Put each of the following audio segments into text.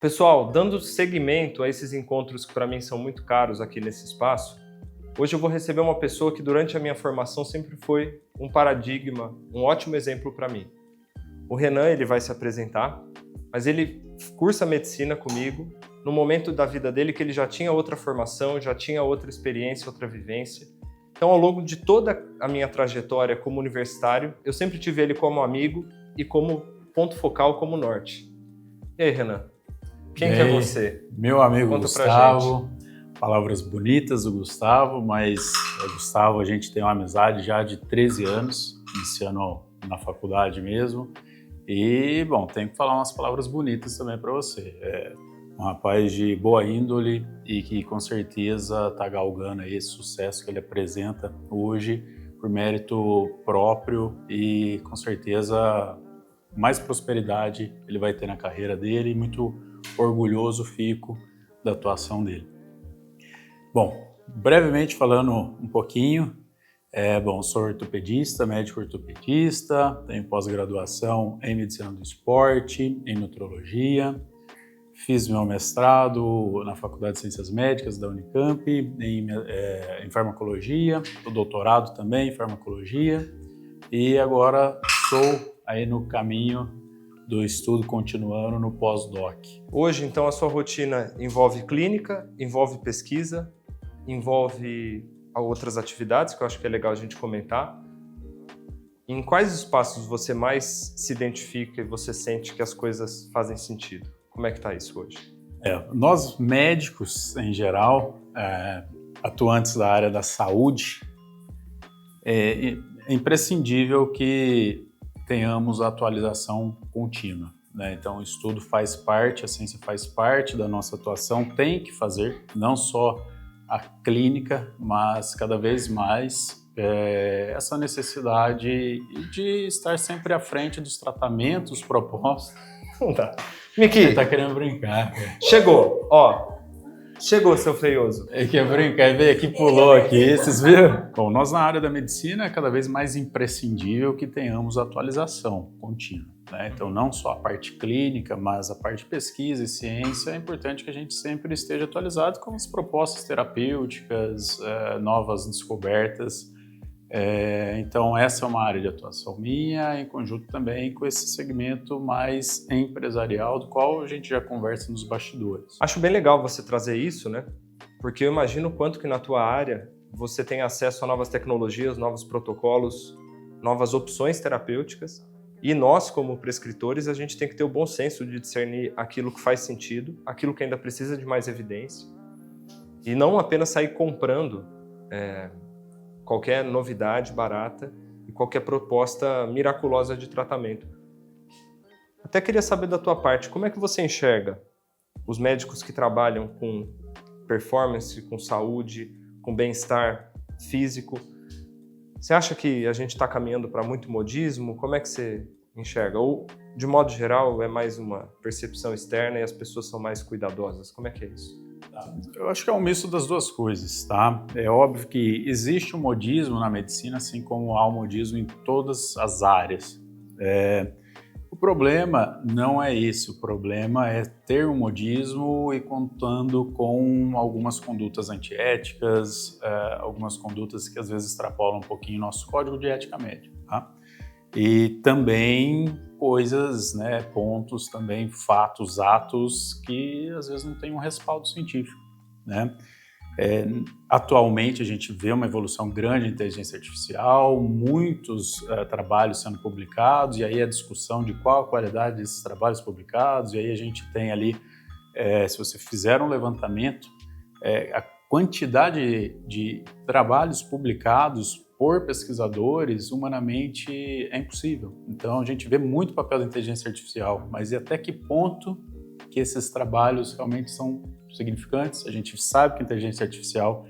Pessoal, dando seguimento a esses encontros que para mim são muito caros aqui nesse espaço, hoje eu vou receber uma pessoa que durante a minha formação sempre foi um paradigma, um ótimo exemplo para mim. O Renan, ele vai se apresentar, mas ele cursa medicina comigo no momento da vida dele que ele já tinha outra formação, já tinha outra experiência, outra vivência. Então, ao longo de toda a minha trajetória como universitário, eu sempre tive ele como amigo e como ponto focal, como norte. E aí, Renan? Quem que é você? Meu amigo Conta Gustavo, palavras bonitas do Gustavo, mas o Gustavo, a gente tem uma amizade já de 13 anos, iniciando na faculdade mesmo, e, bom, tenho que falar umas palavras bonitas também para você. É um rapaz de boa índole e que com certeza está galgando aí esse sucesso que ele apresenta hoje por mérito próprio e com certeza mais prosperidade ele vai ter na carreira dele e muito orgulhoso fico da atuação dele. Bom, brevemente falando um pouquinho, sou ortopedista, médico ortopedista, tenho pós-graduação em medicina do esporte, em nutrologia, fiz meu mestrado na Faculdade de Ciências Médicas da Unicamp, em farmacologia, o doutorado também em farmacologia e agora estou aí no caminho do estudo continuando no pós-doc. Hoje, então, a sua rotina envolve clínica, envolve pesquisa, envolve outras atividades, que eu acho que é legal a gente comentar. Em quais espaços você mais se identifica e você sente que as coisas fazem sentido? Como é que está isso hoje? Nós médicos, em geral, atuantes da área da saúde, é imprescindível que tenhamos a atualização contínua, né? Então, o estudo faz parte, a ciência faz parte da nossa atuação, tem que fazer, não só a clínica, mas cada vez mais essa necessidade de estar sempre à frente dos tratamentos propostos. Não dá. Miki, Você tá querendo brincar, cara. Chegou, ó. Chegou, seu feioso. É que brincar, veio aqui, pulou aqui, vocês viram? Bom, nós na área da medicina é cada vez mais imprescindível que tenhamos atualização contínua, né? Então, não só a parte clínica, mas a parte de pesquisa e ciência, é importante que a gente sempre esteja atualizado com as propostas terapêuticas, novas descobertas. Então, essa é uma área de atuação minha, em conjunto também com esse segmento mais empresarial, do qual a gente já conversa nos bastidores. Acho bem legal você trazer isso, né? Porque eu imagino o quanto que na tua área você tem acesso a novas tecnologias, novos protocolos, novas opções terapêuticas. E nós, como prescritores, a gente tem que ter o bom senso de discernir aquilo que faz sentido, aquilo que ainda precisa de mais evidência. E não apenas sair comprando qualquer novidade barata e qualquer proposta miraculosa de tratamento. Até queria saber da tua parte, como é que você enxerga os médicos que trabalham com performance, com saúde, com bem-estar físico? Você acha que a gente está caminhando para muito modismo? Como é que você enxerga? Ou, de modo geral, é mais uma percepção externa e as pessoas são mais cuidadosas? Como é que é isso? Eu acho que é um misto das duas coisas, tá? É óbvio que existe um modismo na medicina, assim como há um modismo em todas as áreas. O problema não é esse, o problema é ter um modismo e contando com algumas condutas antiéticas, algumas condutas que às vezes extrapolam um pouquinho nosso código de ética médica, tá? E também coisas, né, pontos também, fatos, atos que às vezes não têm um respaldo científico, né? Atualmente a gente vê uma evolução grande em inteligência artificial, muitos trabalhos sendo publicados, e aí a discussão de qual a qualidade desses trabalhos publicados, e aí a gente tem ali, se você fizer um levantamento, a quantidade de trabalhos publicados por pesquisadores, humanamente, é impossível. Então, a gente vê muito papel da inteligência artificial, mas e até que ponto que esses trabalhos realmente são significantes? A gente sabe que a inteligência artificial,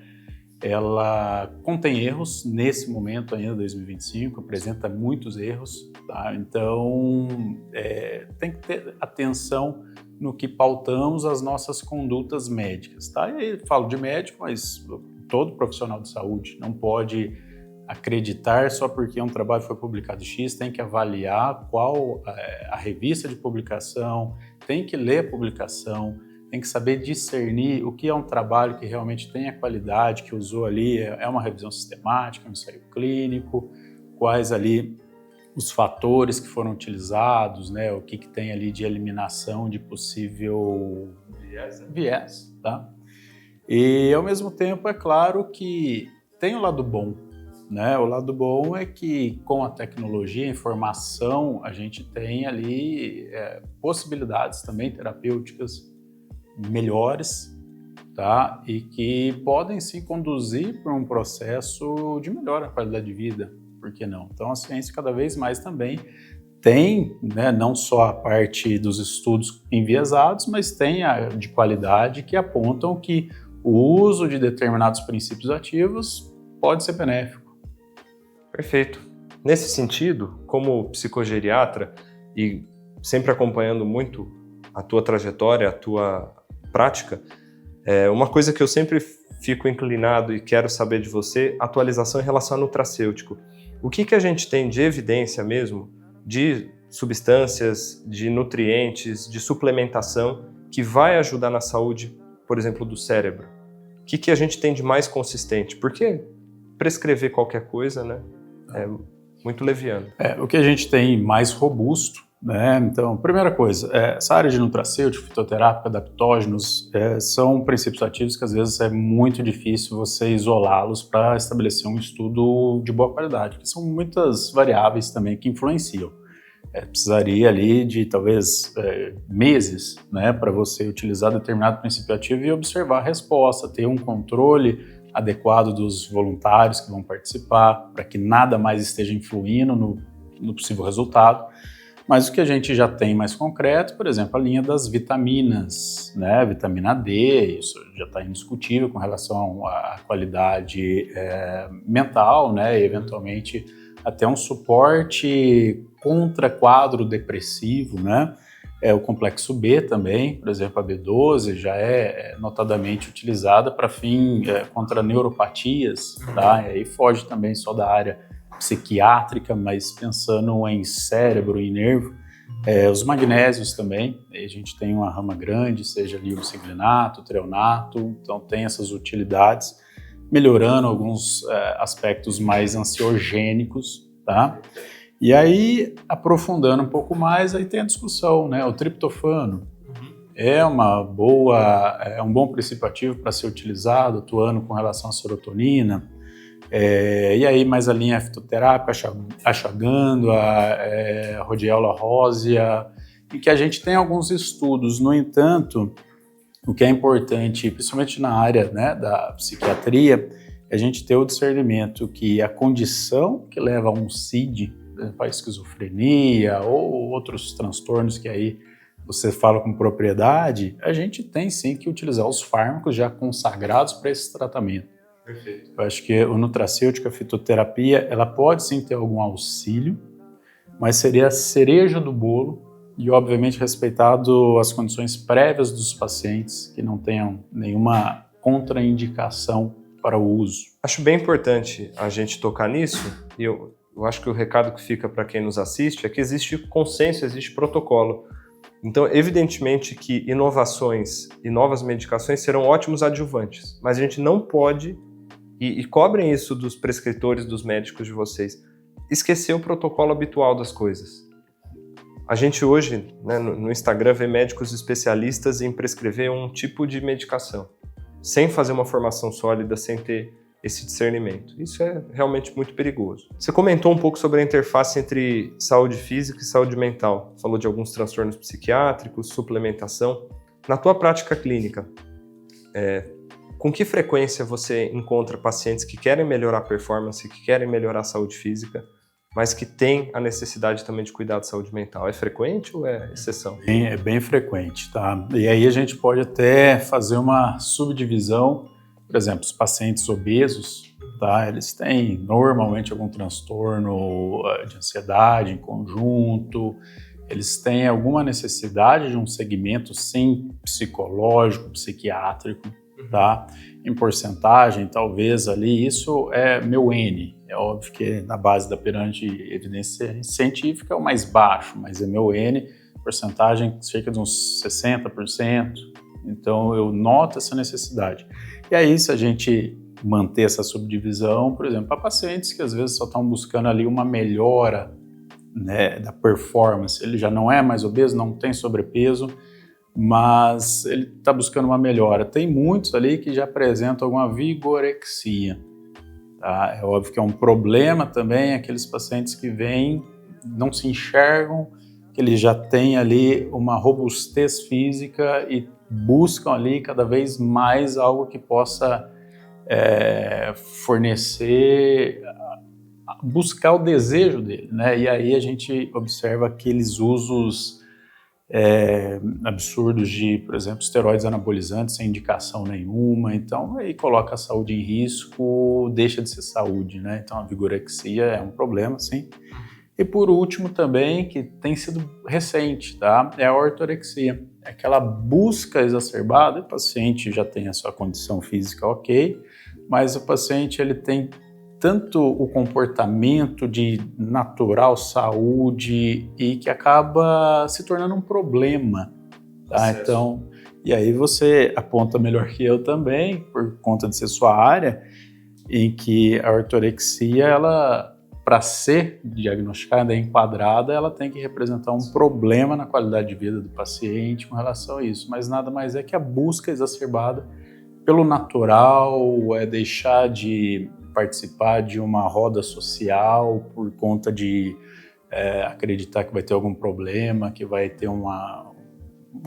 ela contém erros, nesse momento ainda, 2025, apresenta muitos erros, tá? Então, tem que ter atenção no que pautamos as nossas condutas médicas, tá? E aí, falo de médico, mas todo profissional de saúde não pode acreditar só porque um trabalho foi publicado X, tem que avaliar qual a revista de publicação, tem que ler a publicação, tem que saber discernir o que é um trabalho que realmente tem a qualidade, que usou ali, é uma revisão sistemática, um ensaio clínico, quais ali os fatores que foram utilizados, né, o que tem ali de eliminação de possível viés, tá? E, ao mesmo tempo, é claro que tem o lado bom, né? O lado bom é que, com a tecnologia, a informação, a gente tem ali possibilidades também terapêuticas melhores, tá? E que podem, sim, conduzir para um processo de melhora da qualidade de vida, por que não? Então, a ciência cada vez mais também tem, né, não só a parte dos estudos enviesados, mas tem a de qualidade que apontam que o uso de determinados princípios ativos pode ser benéfico. Perfeito. Nesse sentido, como psicogeriatra e sempre acompanhando muito a tua trajetória, a tua prática, uma coisa que eu sempre fico inclinado e quero saber de você, atualização em relação ao nutracêutico. O que a gente tem de evidência mesmo de substâncias, de nutrientes, de suplementação que vai ajudar na saúde, por exemplo, do cérebro? O que a gente tem de mais consistente? Porque prescrever qualquer coisa, né, é muito leviano. O que a gente tem mais robusto, né? Então, primeira coisa, essa área de nutracêutico, fitoterápico, adaptógenos, são princípios ativos que às vezes é muito difícil você isolá-los para estabelecer um estudo de boa qualidade, porque são muitas variáveis também que influenciam. Precisaria ali de talvez meses, né, para você utilizar determinado princípio ativo e observar a resposta, ter um controle adequado dos voluntários que vão participar, para que nada mais esteja influindo no possível resultado. Mas o que a gente já tem mais concreto, por exemplo, a linha das vitaminas, né? Vitamina D, isso já está indiscutível com relação à qualidade mental, né? E eventualmente até um suporte contra quadro depressivo, né? O complexo B também, por exemplo, a B12 já é notadamente utilizada para fim contra neuropatias, tá? E aí foge também só da área psiquiátrica, mas pensando em cérebro e nervo. Os magnésios também, a gente tem uma rama grande, seja ali o ciglinato, o treonato, então tem essas utilidades, melhorando alguns aspectos mais ansiogênicos, tá? E aí, aprofundando um pouco mais, aí tem a discussão, né? O triptofano é um bom princípio ativo para ser utilizado, atuando com relação à serotonina. E aí, mais a linha fitoterápica, ashwagandha, a rhodiola rósea, e que a gente tem alguns estudos. No entanto, o que é importante, principalmente na área, né, da psiquiatria, é a gente ter o discernimento que a condição que leva a um CID, a esquizofrenia ou outros transtornos que aí você fala com propriedade, a gente tem sim que utilizar os fármacos já consagrados para esse tratamento. Perfeito. Eu acho que o nutracêutico, a fitoterapia, ela pode sim ter algum auxílio, mas seria a cereja do bolo e, obviamente, respeitado as condições prévias dos pacientes que não tenham nenhuma contraindicação para o uso. Acho bem importante a gente tocar nisso e eu acho que o recado que fica para quem nos assiste é que existe consenso, existe protocolo. Então, evidentemente que inovações e novas medicações serão ótimos adjuvantes, mas a gente não pode, e cobrem isso dos prescritores, dos médicos de vocês, esquecer o protocolo habitual das coisas. A gente hoje, né, no Instagram, vê médicos especialistas em prescrever um tipo de medicação, sem fazer uma formação sólida, sem ter esse discernimento. Isso é realmente muito perigoso. Você comentou um pouco sobre a interface entre saúde física e saúde mental. Falou de alguns transtornos psiquiátricos, suplementação. Na tua prática clínica, com que frequência você encontra pacientes que querem melhorar a performance, que querem melhorar a saúde física, mas que têm a necessidade também de cuidar da saúde mental? É frequente ou é exceção? É bem frequente, tá? E aí a gente pode até fazer uma subdivisão. Por exemplo, os pacientes obesos, tá? Eles têm normalmente algum transtorno de ansiedade em conjunto, eles têm alguma necessidade de um segmento, sim, psicológico, psiquiátrico, tá? Em porcentagem, talvez ali, isso é meu N. É óbvio que na base da pirâmide de evidência científica é o mais baixo, mas é meu N. porcentagem cerca de uns 60%. Então, eu noto essa necessidade. E aí, se a gente manter essa subdivisão, por exemplo, para pacientes que às vezes só estão buscando ali uma melhora, né, da performance, ele já não é mais obeso, não tem sobrepeso, mas ele está buscando uma melhora. Tem muitos ali que já apresentam alguma vigorexia. Tá? É óbvio que é um problema também aqueles pacientes que vêm, não se enxergam, que eles já têm ali uma robustez física e buscam ali cada vez mais algo que possa fornecer, buscar o desejo dele, né? E aí a gente observa aqueles usos absurdos de, por exemplo, esteroides anabolizantes sem indicação nenhuma. Então aí coloca a saúde em risco, deixa de ser saúde, né? Então a vigorexia é um problema, sim. E por último também, que tem sido recente, tá? É a ortorexia. É aquela busca exacerbada, o paciente já tem a sua condição física ok, mas o paciente ele tem tanto o comportamento de natural saúde e que acaba se tornando um problema, tá? Então, e aí você aponta melhor que eu também, por conta de ser sua área, em que a ortorexia, ela, para ser diagnosticada, enquadrada, ela tem que representar um problema na qualidade de vida do paciente com relação a isso, mas nada mais é que a busca exacerbada pelo natural, deixar de participar de uma roda social por conta de acreditar que vai ter algum problema, que vai ter um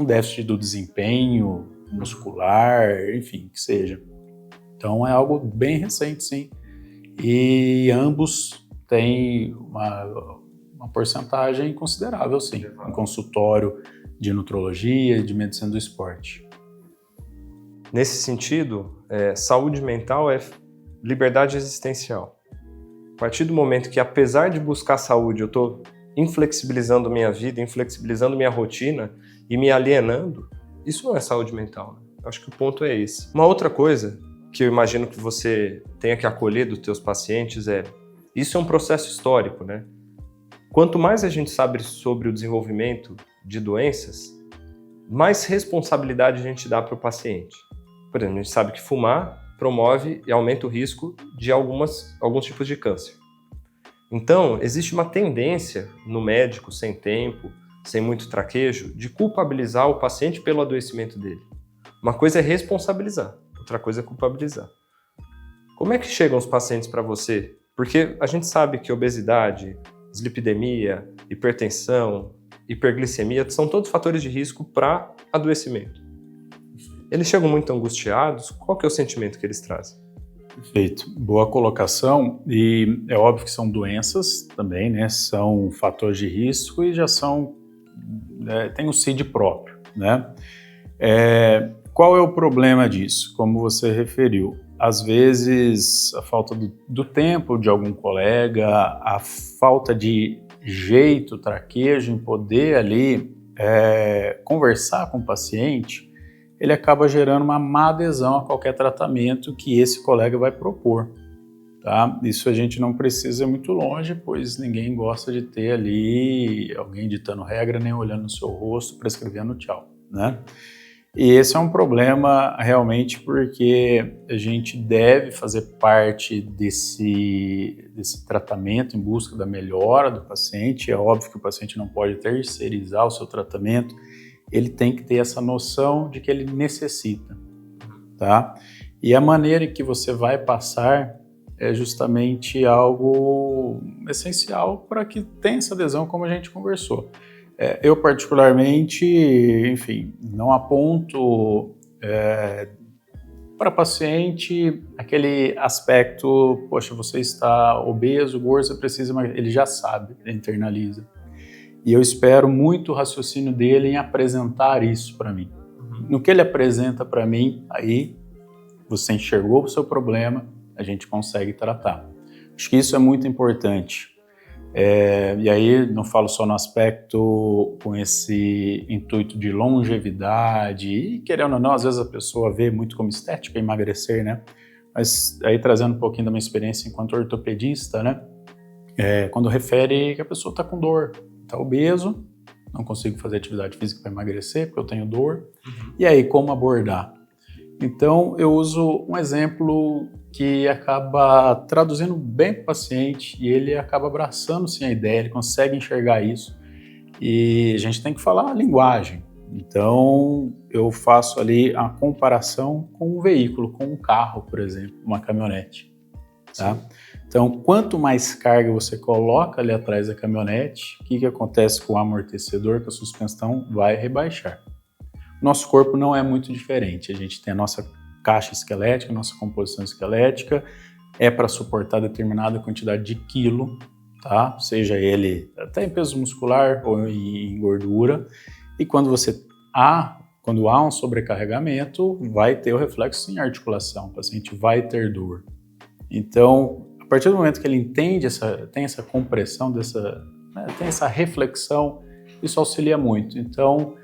déficit do desempenho muscular, enfim, que seja. Então é algo bem recente, sim. E ambos têm uma porcentagem considerável, sim, em consultório de nutrologia e de medicina do esporte. Nesse sentido, saúde mental é liberdade existencial. A partir do momento que, apesar de buscar saúde, eu estou inflexibilizando minha vida, inflexibilizando minha rotina e me alienando, isso não é saúde mental, né? Eu acho que o ponto é esse. Uma outra coisa que eu imagino que você tenha que acolher dos teus pacientes isso é um processo histórico, né? Quanto mais a gente sabe sobre o desenvolvimento de doenças, mais responsabilidade a gente dá para o paciente. Por exemplo, a gente sabe que fumar promove e aumenta o risco de alguns tipos de câncer. Então, existe uma tendência no médico sem tempo, sem muito traquejo, de culpabilizar o paciente pelo adoecimento dele. Uma coisa é responsabilizar, outra coisa é culpabilizar. Como é que chegam os pacientes para você? Porque a gente sabe que obesidade, dislipidemia, hipertensão, hiperglicemia são todos fatores de risco para adoecimento. Eles chegam muito angustiados, qual que é o sentimento que eles trazem? Perfeito, boa colocação, e é óbvio que são doenças também, né, são fatores de risco e já tem o CID próprio, né. Qual é o problema disso? Como você referiu, às vezes a falta do tempo de algum colega, a falta de jeito, traquejo em poder ali conversar com o paciente, ele acaba gerando uma má adesão a qualquer tratamento que esse colega vai propor. Tá? Isso a gente não precisa ir muito longe, pois ninguém gosta de ter ali alguém ditando regra, nem olhando no seu rosto, prescrevendo tchau, né? E esse é um problema realmente porque a gente deve fazer parte desse tratamento em busca da melhora do paciente. É óbvio que o paciente não pode terceirizar o seu tratamento, ele tem que ter essa noção de que ele necessita, tá? E a maneira em que você vai passar é justamente algo essencial para que tenha essa adesão, como a gente conversou. Eu particularmente, enfim, não aponto para paciente aquele aspecto, poxa, você está obeso, gordo, você precisa, mas ele já sabe, ele internaliza. E eu espero muito o raciocínio dele em apresentar isso para mim. No que ele apresenta para mim, aí você enxergou o seu problema, a gente consegue tratar. Acho que isso é muito importante. E aí não falo só no aspecto com esse intuito de longevidade, e querendo ou não, às vezes a pessoa vê muito como estética emagrecer, né? Mas aí trazendo um pouquinho da minha experiência enquanto ortopedista, né? Quando refere que a pessoa está com dor, está obeso, não consigo fazer atividade física para emagrecer porque eu tenho dor. E aí, como abordar? Então, eu uso um exemplo que acaba traduzindo bem para o paciente e ele acaba abraçando sim a ideia, ele consegue enxergar isso e a gente tem que falar a linguagem. Então, eu faço ali a comparação com um veículo, com um carro, por exemplo, uma caminhonete. Tá? Então, quanto mais carga você coloca ali atrás da caminhonete, o que acontece com o amortecedor, com a suspensão? Vai rebaixar. Nosso corpo não é muito diferente. A gente tem a nossa caixa esquelética, a nossa composição esquelética, é para suportar determinada quantidade de quilo, tá? Seja ele até em peso muscular ou em gordura. E quando há um sobrecarregamento, vai ter o reflexo em articulação, o paciente vai ter dor. Então, a partir do momento que ele entende, tem essa compreensão, tem essa reflexão, isso auxilia muito. Então,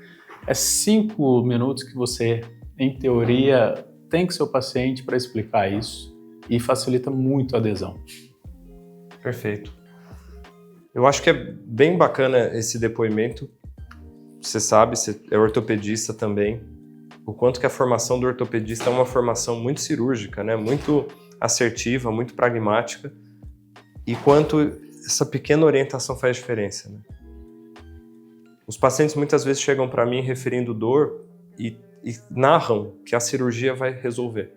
é 5 minutos que você, em teoria, tem com seu paciente para explicar isso e facilita muito a adesão. Perfeito. Eu acho que é bem bacana esse depoimento. Você sabe, você é ortopedista também, o quanto que a formação do ortopedista é uma formação muito cirúrgica, né? Muito assertiva, muito pragmática, e quanto essa pequena orientação faz diferença, né? Os pacientes muitas vezes chegam para mim referindo dor e narram que a cirurgia vai resolver.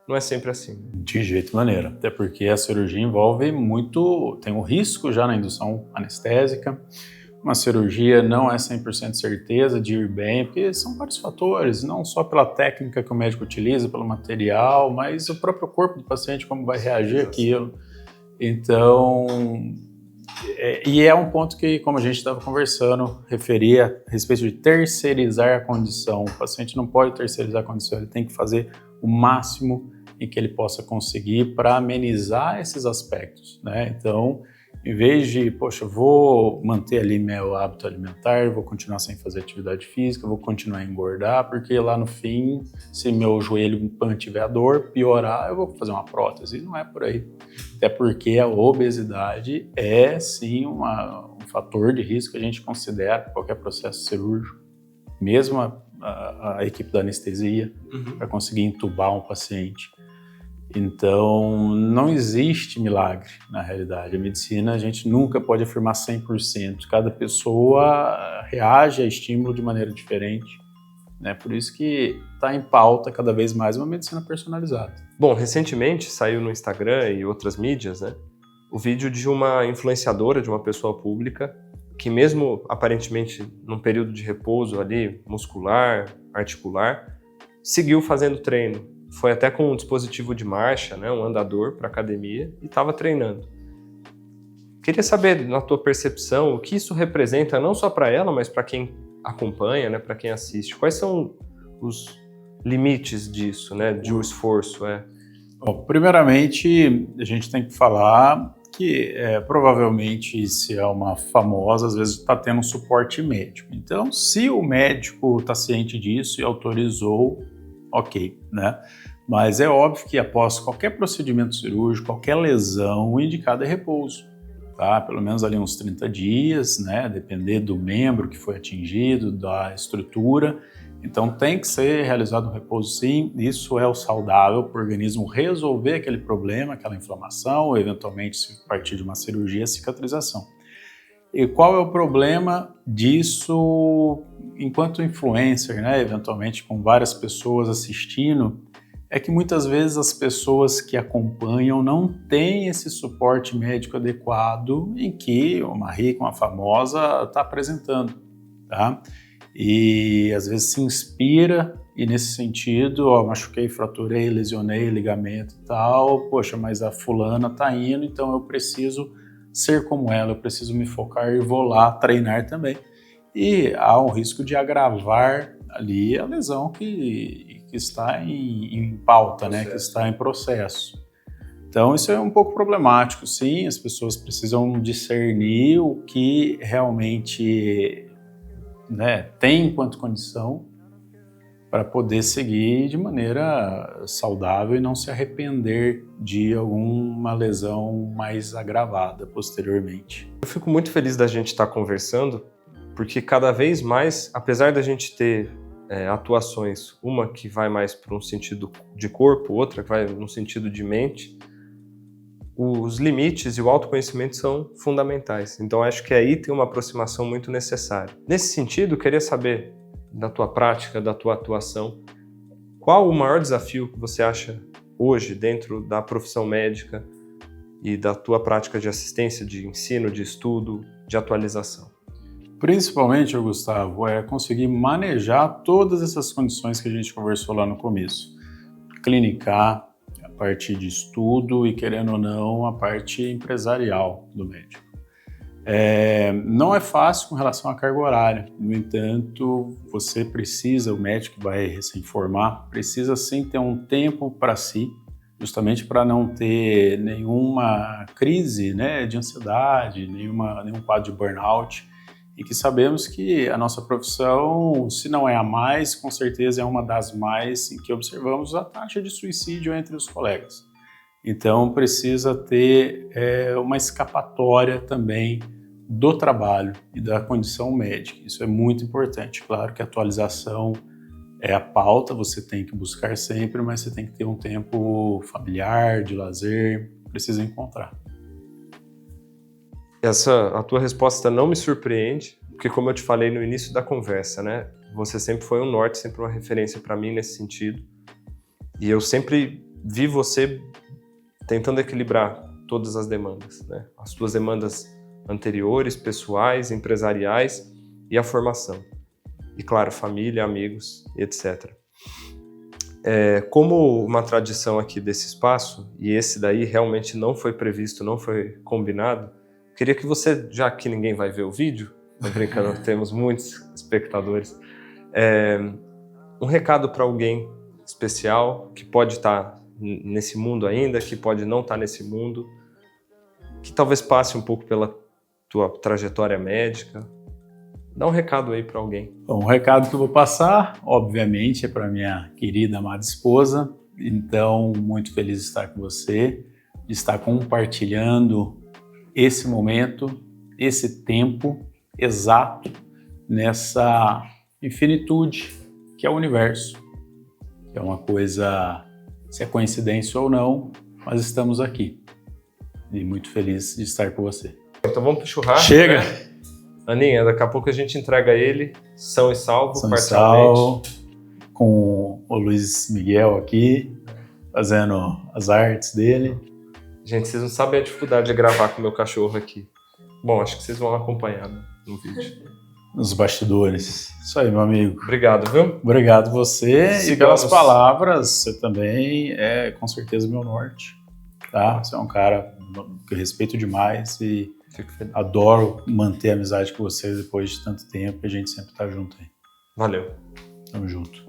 Não é sempre assim. De jeito maneira, até porque a cirurgia envolve muito, tem um risco já na indução anestésica. Uma cirurgia não é 100% certeza de ir bem, porque são vários fatores, não só pela técnica que o médico utiliza, pelo material, mas o próprio corpo do paciente, como vai reagir àquilo. Então, e é um ponto que, como a gente estava conversando, referia a respeito de terceirizar a condição. O paciente não pode terceirizar a condição, ele tem que fazer o máximo em que ele possa conseguir para amenizar esses aspectos, né? Então, em vez de, poxa, vou manter ali meu hábito alimentar, vou continuar sem fazer atividade física, vou continuar a engordar, porque lá no fim, se meu joelho mantiver a dor, piorar, eu vou fazer uma prótese. Não é por aí. Até porque a obesidade é, sim, um fator de risco que a gente considera para qualquer processo cirúrgico. Mesmo a equipe da anestesia, para conseguir entubar um paciente. Então, não existe milagre na realidade. A medicina, a gente nunca pode afirmar 100%. Cada pessoa reage a estímulo de maneira diferente, né? Por isso que está em pauta cada vez mais uma medicina personalizada. Bom, recentemente saiu no Instagram e outras mídias, né, o vídeo de uma influenciadora, de uma pessoa pública, que mesmo aparentemente num período de repouso ali, muscular, articular, seguiu fazendo treino. Foi até com um dispositivo de marcha, né, um andador para academia, e estava treinando. Queria saber, na tua percepção, o que isso representa não só para ela, mas para quem acompanha, né, para quem assiste. Quais são os limites disso, né, de um esforço? Bom, primeiramente, a gente tem que falar que provavelmente, se é uma famosa, às vezes está tendo um suporte médico. Então, se o médico está ciente disso e autorizou, ok, né? Mas é óbvio que após qualquer procedimento cirúrgico, qualquer lesão, o indicado é repouso, tá? Pelo menos ali uns 30 dias, né? Depender do membro que foi atingido, da estrutura. Então tem que ser realizado um repouso sim, isso é o saudável para o organismo resolver aquele problema, aquela inflamação, ou eventualmente, se partir de uma cirurgia, a cicatrização. E qual é o problema disso enquanto influencer, né? Eventualmente com várias pessoas assistindo, é que muitas vezes as pessoas que acompanham não têm esse suporte médico adequado em que uma rica, uma famosa está apresentando, tá? E às vezes se inspira e nesse sentido, ó, machuquei, fraturei, lesionei, ligamento e tal, poxa, mas a fulana tá indo, então eu preciso ser como ela, eu preciso me focar e vou lá treinar também. E há um risco de agravar ali a lesão que está em pauta, né, que está em processo. Então isso é um pouco problemático, sim, as pessoas precisam discernir o que realmente, né, tem enquanto condição para poder seguir de maneira saudável e não se arrepender de alguma lesão mais agravada posteriormente. Eu fico muito feliz da gente estar conversando, Porque cada vez mais, apesar da gente ter atuações, uma que vai mais para um sentido de corpo, outra que vai no sentido de mente, os limites e o autoconhecimento são fundamentais. Então, acho que aí tem uma aproximação muito necessária. Nesse sentido, eu queria saber da tua prática, da tua atuação, qual o maior desafio que você acha hoje dentro da profissão médica e da tua prática de assistência, de ensino, de estudo, de atualização? Principalmente, Gustavo, é conseguir manejar todas essas condições que a gente conversou lá no começo. Clinicar, a parte de estudo e, querendo ou não, a parte empresarial do médico. Não é fácil com relação à carga horária. No entanto, você precisa, o médico que vai recém-formar, precisa sim ter um tempo para si, justamente para não ter nenhuma crise, né, de ansiedade, nenhum quadro de burnout. E que sabemos que a nossa profissão, se não é a mais, com certeza é uma das mais em que observamos a taxa de suicídio entre os colegas. Então, precisa ter uma escapatória também do trabalho e da condição médica. Isso é muito importante. Claro que a atualização é a pauta, você tem que buscar sempre, mas você tem que ter um tempo familiar, de lazer, precisa encontrar. A tua resposta não me surpreende, porque como eu te falei no início da conversa, né, você sempre foi um norte, sempre uma referência para mim nesse sentido. E eu sempre vi você tentando equilibrar todas as demandas, né? As tuas demandas anteriores, pessoais, empresariais e a formação. E claro, família, amigos, etc. Como uma tradição aqui desse espaço, e esse daí realmente não foi previsto, não foi combinado, queria que você, já que ninguém vai ver o vídeo, tô brincando, temos muitos espectadores, um recado para alguém especial que pode estar nesse mundo ainda, que pode não estar nesse mundo, que talvez passe um pouco pela tua trajetória médica. Dá um recado aí para alguém. Bom, o recado que eu vou passar, obviamente, é para minha querida, amada esposa. Então, muito feliz de estar com você, de estar compartilhando esse momento, esse tempo exato nessa infinitude que é o universo. Que é uma coisa, se é coincidência ou não, mas estamos aqui. E muito feliz de estar com você. Então vamos pro churrasco. Chega! Né? Aninha, daqui a pouco a gente entrega ele, são e salvo, São e parcialmente. salvo, com o Luiz Miguel aqui, fazendo as artes dele. Gente, vocês não sabem a dificuldade de gravar com o meu cachorro aqui. Bom, acho que vocês vão acompanhar no vídeo. Nos bastidores. Isso aí, meu amigo. Obrigado, viu? Obrigado você. Sigamos. E pelas palavras, você também é com certeza meu norte. Tá? Você é um cara que eu respeito demais e adoro manter a amizade com você depois de tanto tempo e a gente sempre tá junto aí. Valeu. Tamo junto.